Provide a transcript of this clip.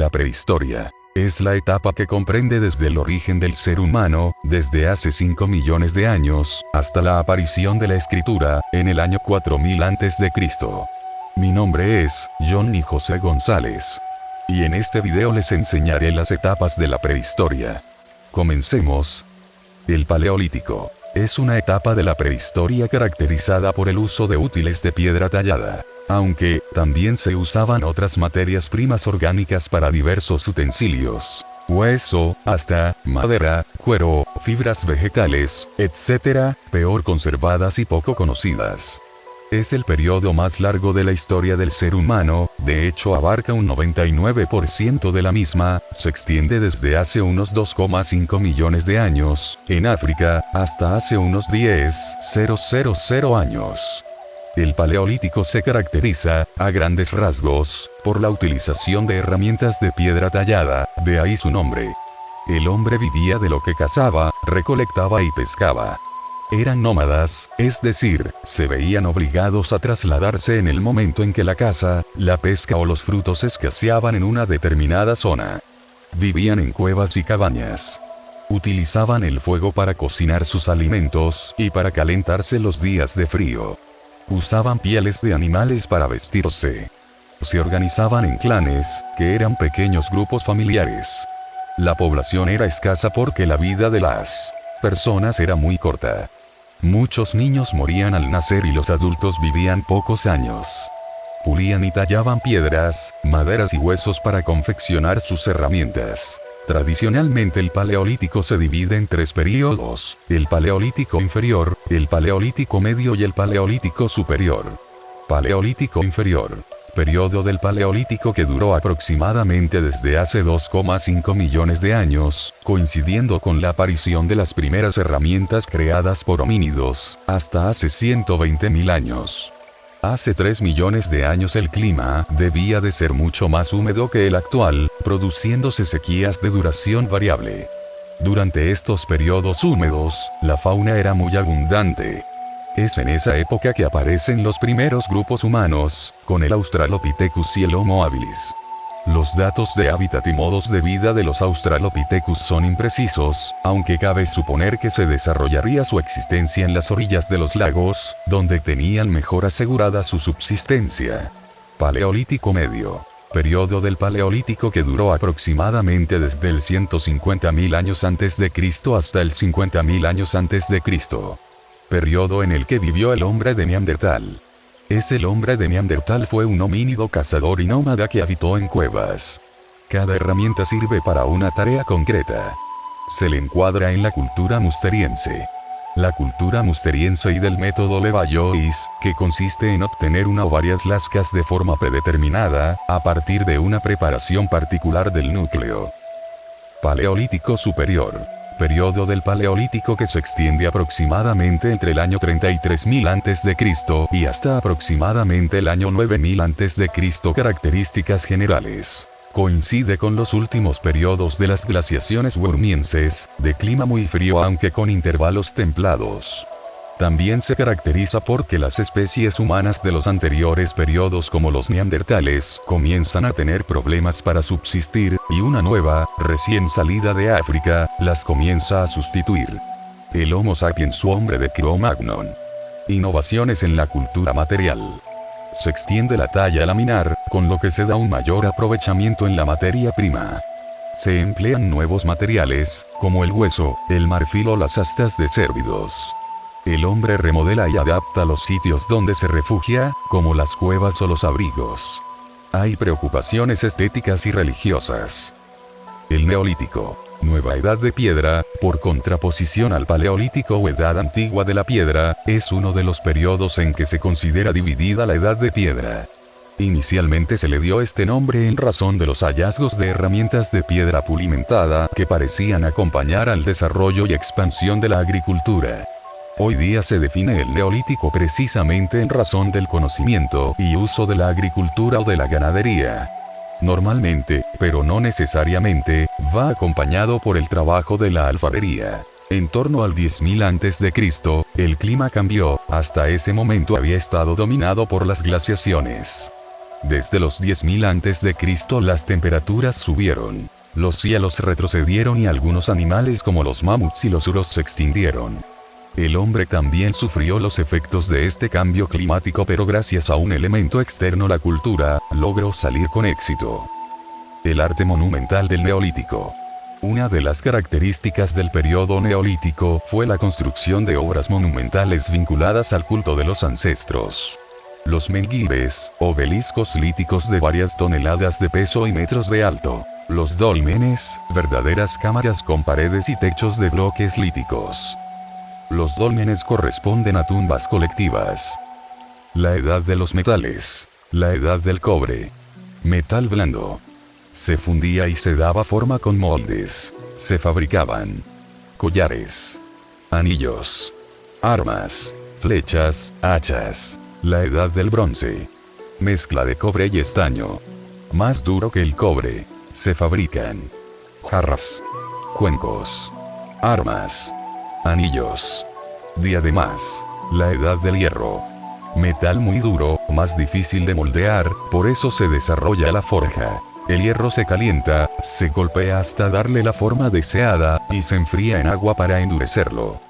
la prehistoria. Es la etapa que comprende desde el origen del ser humano, desde hace 5 millones de años, hasta la aparición de la escritura, en el año 4000 a.C. Mi nombre es Johnny José González. Y en este video les enseñaré las etapas de la prehistoria. Comencemos. El Paleolítico. Es una etapa de la prehistoria caracterizada por el uso de útiles de piedra tallada. Aunque, también se usaban otras materias primas orgánicas para diversos utensilios. Hueso, hasta, madera, cuero, fibras vegetales, etc., peor conservadas y poco conocidas. Es el periodo más largo de la historia del ser humano, de hecho abarca un 99% de la misma, se extiende desde hace unos 2,5 millones de años, en África, hasta hace unos 10,000 años. El Paleolítico se caracteriza, a grandes rasgos, por la utilización de herramientas de piedra tallada, de ahí su nombre. El hombre vivía de lo que cazaba, recolectaba y pescaba. Eran nómadas, es decir, se veían obligados a trasladarse en el momento en que la caza, la pesca o los frutos escaseaban en una determinada zona. Vivían en cuevas y cabañas. Utilizaban el fuego para cocinar sus alimentos y para calentarse los días de frío. Usaban pieles de animales para vestirse. Se organizaban en clanes, que eran pequeños grupos familiares. La población era escasa porque la vida de las personas era muy corta. Muchos niños morían al nacer y los adultos vivían pocos años. Pulían y tallaban piedras, maderas y huesos para confeccionar sus herramientas. Tradicionalmente el Paleolítico se divide en 3 períodos: el Paleolítico inferior, el Paleolítico medio y el Paleolítico superior. Paleolítico inferior. Periodo del Paleolítico que duró aproximadamente desde hace 2,5 millones de años, coincidiendo con la aparición de las primeras herramientas creadas por homínidos, hasta hace 120.000 años. Hace 3 millones de años el clima debía de ser mucho más húmedo que el actual, produciéndose sequías de duración variable. Durante estos periodos húmedos, la fauna era muy abundante. Es en esa época que aparecen los primeros grupos humanos, con el Australopithecus y el Homo habilis. Los datos de hábitat y modos de vida de los Australopithecus son imprecisos, aunque cabe suponer que se desarrollaría su existencia en las orillas de los lagos, donde tenían mejor asegurada su subsistencia. Paleolítico medio. Periodo del Paleolítico que duró aproximadamente desde el 150.000 años antes de Cristo hasta el 50.000 años antes de Cristo. Periodo en el que vivió el hombre de Neandertal. El hombre de Neandertal fue un homínido cazador y nómada que habitó en cuevas. Cada herramienta sirve para una tarea concreta. Se le encuadra en la cultura musteriense. La cultura musteriense y del método Levallois, que consiste en obtener una o varias lascas de forma predeterminada, a partir de una preparación particular del núcleo. Paleolítico superior. Periodo del Paleolítico que se extiende aproximadamente entre el año 33.000 a.C. y hasta aproximadamente el año 9.000 a.C. Características generales. Coincide con los últimos periodos de las glaciaciones Würmienses, de clima muy frío aunque con intervalos templados. También se caracteriza porque las especies humanas de los anteriores periodos como los neandertales comienzan a tener problemas para subsistir, y una nueva, recién salida de África, las comienza a sustituir. El Homo sapiens su hombre de Cro-Magnon. Innovaciones en la cultura material. Se extiende la talla laminar, con lo que se da un mayor aprovechamiento en la materia prima. Se emplean nuevos materiales, como el hueso, el marfil o las astas de cérvidos. El hombre remodela y adapta los sitios donde se refugia, como las cuevas o los abrigos. Hay preocupaciones estéticas y religiosas. El Neolítico. Nueva Edad de Piedra, por contraposición al Paleolítico o Edad Antigua de la Piedra, es uno de los periodos en que se considera dividida la Edad de Piedra. Inicialmente se le dio este nombre en razón de los hallazgos de herramientas de piedra pulimentada que parecían acompañar al desarrollo y expansión de la agricultura. Hoy día se define el Neolítico precisamente en razón del conocimiento y uso de la agricultura o de la ganadería. Normalmente, pero no necesariamente, va acompañado por el trabajo de la alfarería. En torno al 10.000 a.C., el clima cambió, hasta ese momento había estado dominado por las glaciaciones. Desde los 10.000 a.C. las temperaturas subieron. Los cielos retrocedieron y algunos animales como los mamuts y los uros se extinguieron. El hombre también sufrió los efectos de este cambio climático, pero gracias a un elemento externo, la cultura, logró salir con éxito. El arte monumental del Neolítico. Una de las características del periodo neolítico fue la construcción de obras monumentales vinculadas al culto de los ancestros. Los menhires, obeliscos líticos de varias toneladas de peso y metros de alto. Los dólmenes, verdaderas cámaras con paredes y techos de bloques líticos. Los dólmenes corresponden a tumbas colectivas. La edad de los metales. La edad del cobre. Metal blando. Se fundía y se daba forma con moldes. Se fabricaban collares, anillos, armas, flechas, hachas. La edad del bronce. Mezcla de cobre y estaño. Más duro que el cobre. Se fabrican jarras, cuencos, armas, anillos, diademas. La edad del hierro. Metal muy duro, más difícil de moldear, por eso se desarrolla la forja. El hierro se calienta, se golpea hasta darle la forma deseada, y se enfría en agua para endurecerlo.